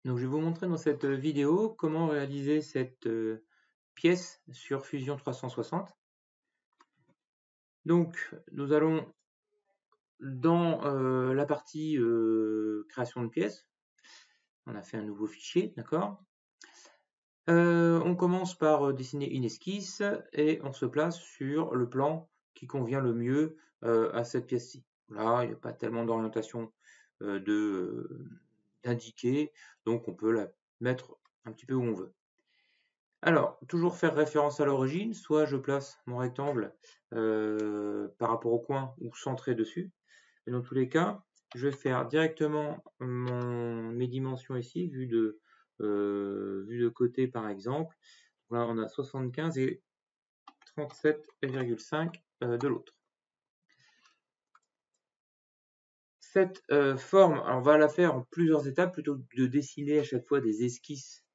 Donc, je vais vous montrer dans cette vidéo comment réaliser cette pièce sur Fusion 360. Donc, nous allons dans la partie création de pièces. On a fait un nouveau fichier, d'accord. On commence par dessiner une esquisse et on se place sur le plan qui convient le mieux à cette pièce-ci. Là, il n'y a pas tellement d'orientation d'indiquer, donc on peut la mettre un petit peu où on veut. Alors, toujours faire référence à l'origine, soit je place mon rectangle par rapport au coin ou centré dessus. Et dans tous les cas, je vais faire directement mes dimensions ici, vues de côté par exemple. Là, on a 75 et 37,5 de l'autre. Cette forme, on va la faire en plusieurs étapes plutôt que de dessiner à chaque fois des esquisses,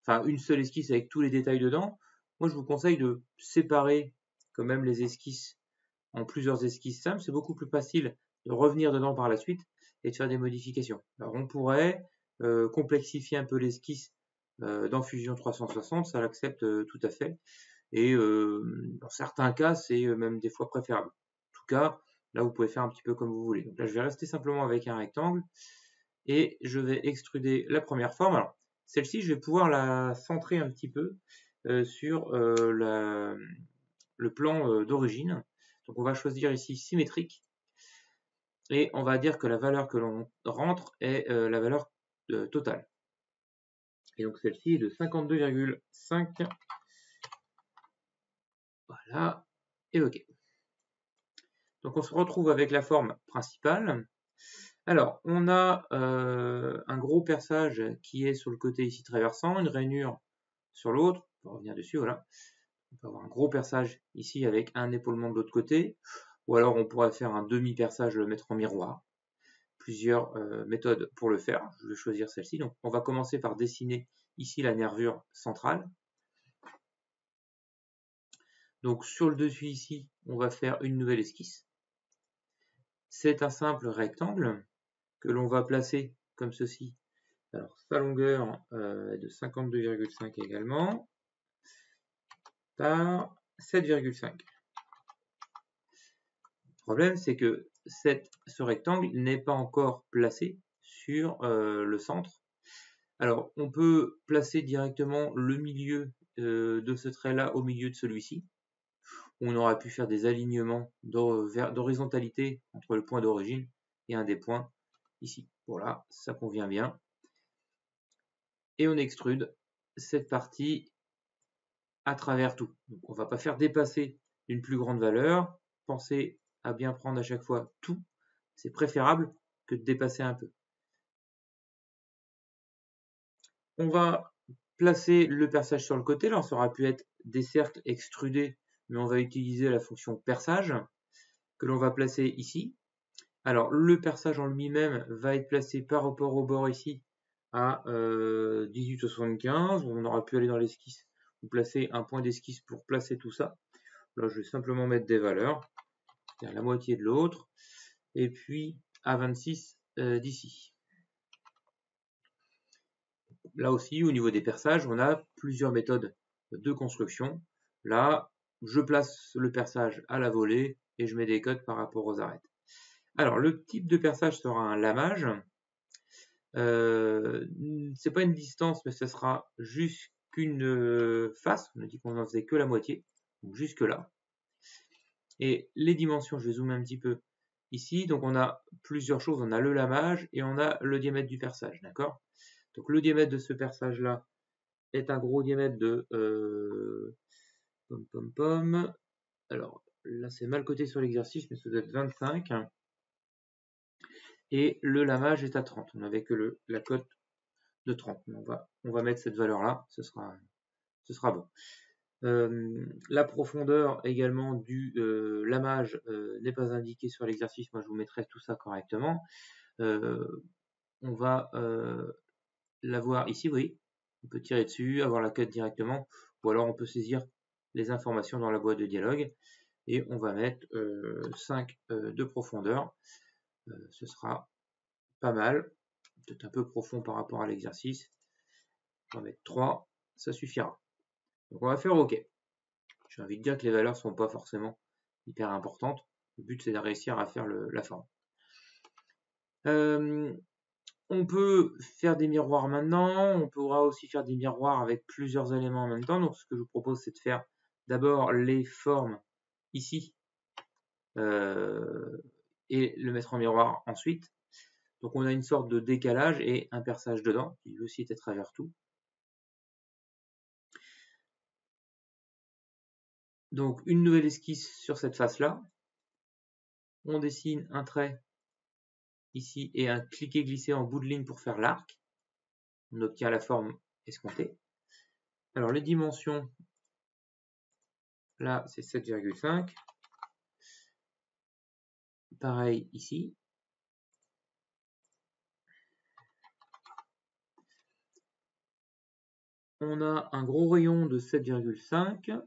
enfin une seule esquisse avec tous les détails dedans. Moi, je vous conseille de séparer quand même les esquisses en plusieurs esquisses simples. C'est beaucoup plus facile de revenir dedans par la suite et de faire des modifications. Alors, on pourrait complexifier un peu l'esquisse dans Fusion 360, ça l'accepte tout à fait. Et dans certains cas, c'est même des fois préférable. En tout cas, là, vous pouvez faire un petit peu comme vous voulez. Donc là, je vais rester simplement avec un rectangle et je vais extruder la première forme. Alors, celle-ci, je vais pouvoir la centrer un petit peu sur le plan d'origine. Donc, on va choisir ici symétrique et on va dire que la valeur que l'on rentre est la valeur totale. Et donc, celle-ci est de 52,5. Voilà, et OK. Donc on se retrouve avec la forme principale. Alors, on a un gros perçage qui est sur le côté ici traversant, une rainure sur l'autre. On va revenir dessus, voilà. On peut avoir un gros perçage ici avec un épaulement de l'autre côté. Ou alors on pourrait faire un demi-perçage, le mettre en miroir. Plusieurs méthodes pour le faire. Je vais choisir celle-ci. Donc on va commencer par dessiner ici la nervure centrale. Donc sur le dessus ici, on va faire une nouvelle esquisse. C'est un simple rectangle que l'on va placer comme ceci. Alors sa longueur est de 52,5 également par 7,5. Le problème, c'est que ce rectangle n'est pas encore placé sur le centre. Alors on peut placer directement le milieu de ce trait-là au milieu de celui-ci. On aurait pu faire des alignements d'horizontalité entre le point d'origine et un des points ici. Voilà, ça convient bien. Et on extrude cette partie à travers tout. Donc on ne va pas faire dépasser une plus grande valeur. Pensez à bien prendre à chaque fois tout. C'est préférable que de dépasser un peu. On va placer le perçage sur le côté. Là, ça aurait pu être des cercles extrudés, mais on va utiliser la fonction perçage que l'on va placer ici. Alors, le perçage en lui-même va être placé par rapport au bord ici à 18,75. On aurait pu aller dans l'esquisse ou placer un point d'esquisse pour placer tout ça. Là, je vais simplement mettre des valeurs, c'est-à-dire la moitié de l'autre, et puis à 26 d'ici. Là aussi, au niveau des perçages, on a plusieurs méthodes de construction. Là, je place le perçage à la volée et je mets des codes par rapport aux arêtes. Alors, le type de perçage sera un lamage. C'est pas une distance, mais ce sera jusqu'une face. On a dit qu'on n'en faisait que la moitié, donc jusque là. Et les dimensions, je vais zoomer un petit peu ici. Donc on a plusieurs choses. On a le lamage et on a le diamètre du perçage, d'accord? Donc le diamètre de ce perçage-là est un gros diamètre de Alors là c'est mal coté sur l'exercice, mais ça doit être 25. Et le lamage est à 30. On n'avait que la cote de 30. On va mettre cette valeur-là, ce sera bon. La profondeur également du lamage n'est pas indiquée sur l'exercice. Moi, je vous mettrai tout ça correctement. On va l'avoir ici, oui. On peut tirer dessus, avoir la cote directement, ou alors on peut saisir les informations dans la boîte de dialogue. Et on va mettre 5 de profondeur. Ce sera pas mal, peut-être un peu profond par rapport à l'exercice. On va mettre 3, ça suffira. Donc on va faire OK. J'ai envie de dire que les valeurs ne sont pas forcément hyper importantes. Le but c'est de réussir à faire la forme. On peut faire des miroirs maintenant, on pourra aussi faire des miroirs avec plusieurs éléments en même temps. Donc ce que je vous propose c'est de faire d'abord les formes ici et le mettre en miroir ensuite. Donc on a une sorte de décalage et un perçage dedans, qui lui aussi est à travers tout. Donc une nouvelle esquisse sur cette face-là. On dessine un trait ici et un cliquer-glisser en bout de ligne pour faire l'arc. On obtient la forme escomptée. Alors les dimensions, là c'est 7,5. Pareil ici. On a un gros rayon de 7,5.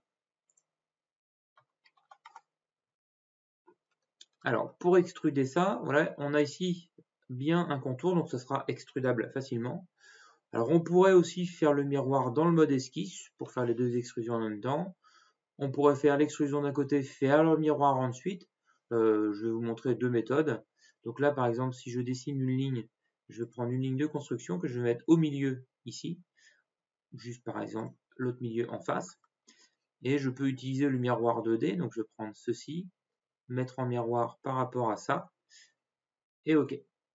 Alors pour extruder ça, voilà, on a ici bien un contour, donc ça sera extrudable facilement. Alors on pourrait aussi faire le miroir dans le mode esquisse pour faire les deux extrusions en même temps. On pourrait faire l'extrusion d'un côté, faire le miroir ensuite. Je vais vous montrer deux méthodes. Donc là par exemple si je dessine une ligne, je vais prendre une ligne de construction que je vais mettre au milieu ici. Juste par exemple l'autre milieu en face. Et je peux utiliser le miroir 2D, donc je vais prendre ceci, mettre en miroir par rapport à ça, et OK.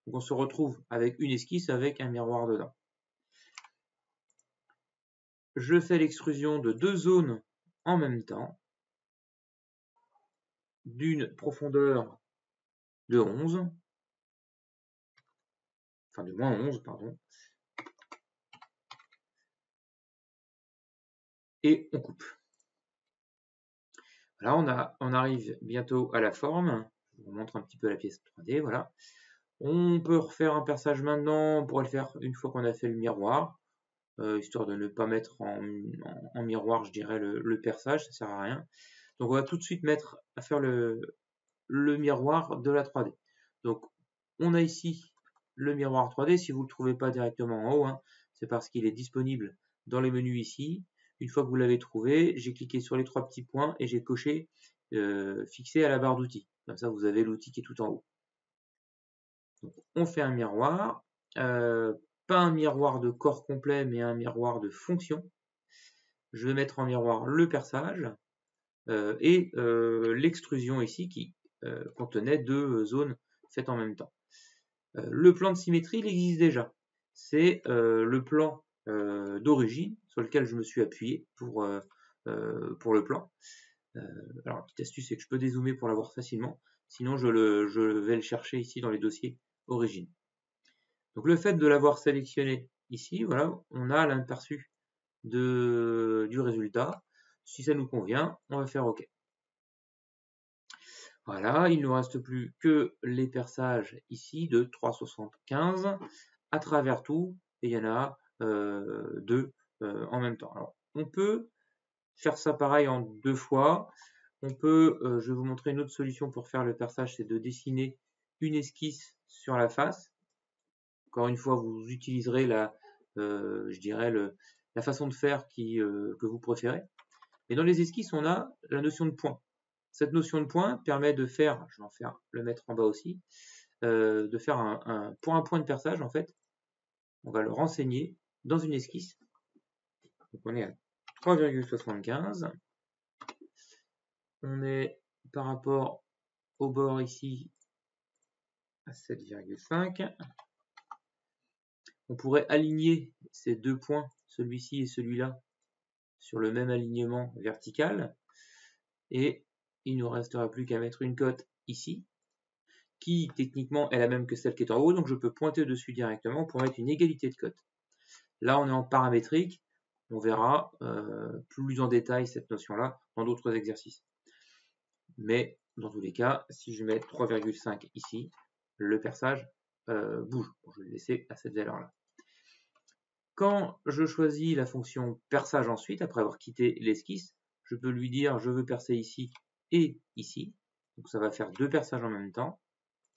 Donc on se retrouve avec une esquisse avec un miroir dedans. Je fais l'extrusion de deux zones en même temps, d'une profondeur de 11, enfin de moins 11, pardon, et on coupe. Là, on arrive bientôt à la forme. Je vous montre un petit peu la pièce 3D, voilà. On peut refaire un perçage maintenant, on pourrait le faire une fois qu'on a fait le miroir, histoire de ne pas mettre en miroir, je dirais, le perçage, ça sert à rien. Donc on va tout de suite mettre à faire le miroir de la 3D. Donc on a ici le miroir 3D, si vous ne le trouvez pas directement en haut, hein, c'est parce qu'il est disponible dans les menus ici. Une fois que vous l'avez trouvé, j'ai cliqué sur les trois petits points et j'ai coché fixé à la barre d'outils. Comme ça, vous avez l'outil qui est tout en haut. Donc, on fait un miroir, pas un miroir de corps complet, mais un miroir de fonction. Je vais mettre en miroir le perçage et l'extrusion ici qui contenait deux zones faites en même temps. Le plan de symétrie, il existe déjà. C'est le plan d'origine sur lequel je me suis appuyé pour le plan. Alors, petite astuce, c'est que je peux dézoomer pour l'avoir facilement. Sinon, je vais le chercher ici dans les dossiers origine. Donc, le fait de l'avoir sélectionné ici, voilà, on a l'aperçu du résultat. Si ça nous convient, on va faire OK. Voilà, il ne nous reste plus que les perçages ici de 3,75 à travers tout, et il y en a deux en même temps. Alors, on peut faire ça pareil en deux fois. On peut, je vais vous montrer une autre solution pour faire le perçage, c'est de dessiner une esquisse sur la face. Encore une fois, vous utiliserez je dirais la façon de faire que vous préférez. Et dans les esquisses, on a la notion de point. Cette notion de point permet de faire, je vais le mettre en bas aussi, de faire un point de perçage en fait. On va le renseigner dans une esquisse. Donc on est à 3,75. On est par rapport au bord ici à 7,5. On pourrait aligner ces deux points, celui-ci et celui-là, sur le même alignement vertical. Et il ne nous restera plus qu'à mettre une cote ici, qui techniquement est la même que celle qui est en haut, donc je peux pointer dessus directement pour mettre une égalité de cote. Là, on est en paramétrique, on verra plus en détail cette notion-là dans d'autres exercices. Mais dans tous les cas, si je mets 3,5 ici, le perçage bouge. Je vais le laisser à cette valeur-là. Quand je choisis la fonction perçage ensuite, après avoir quitté l'esquisse, je peux lui dire je veux percer ici et ici. Donc ça va faire deux perçages en même temps.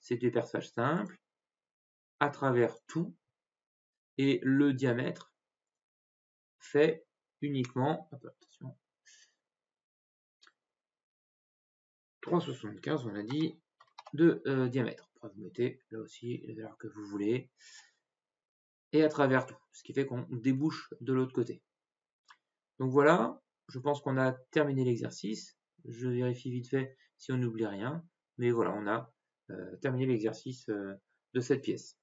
C'est des perçages simples à travers tout. Et le diamètre, fait uniquement, attention, 3,75 on a dit, de diamètre. Après, vous mettez là aussi les valeurs que vous voulez, et à travers tout, ce qui fait qu'on débouche de l'autre côté. Donc voilà, je pense qu'on a terminé l'exercice. Je vérifie vite fait si on n'oublie rien, mais voilà, on a terminé l'exercice de cette pièce.